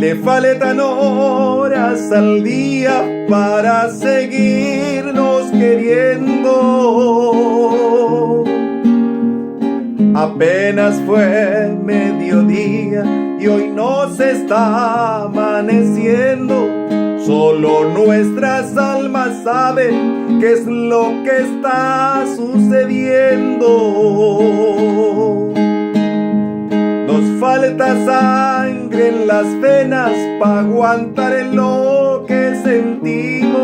Le faltan horas al día para seguirnos queriendo. Apenas fue mediodía y hoy nos está amaneciendo. Solo nuestras almas saben qué es lo que está sucediendo. Nos falta sangre en las venas para aguantar en lo que sentimos,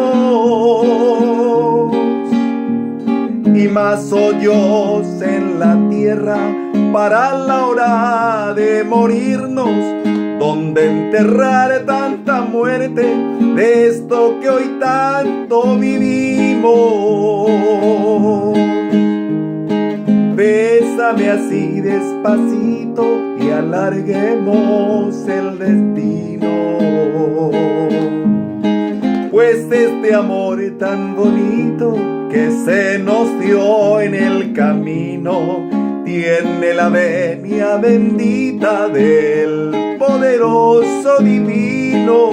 y más hoyos en la tierra para la hora de morirnos. Donde enterrar tanta muerte de esto que hoy tanto vivimos. Bésame así despacito y alarguemos el destino, pues este amor tan bonito que se nos dio en el camino tiene la venia bendita del poderoso divino.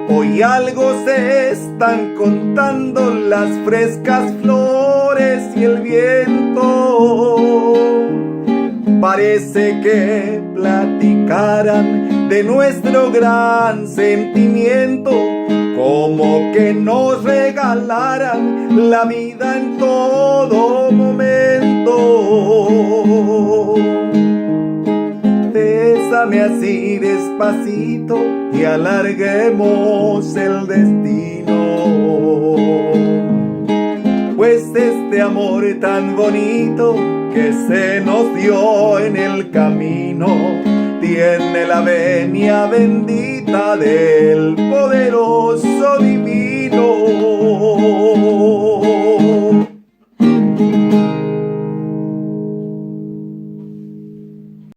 Hoy algo se están contando las frescas flores y el viento. Parece que platicaran de nuestro gran sentimiento, como que nos regalaran la vida en todo momento. Bésame así despacito y alarguemos el destino, pues este amor tan bonito que se nos dio en el camino tiene la venia bendita del poderoso divino.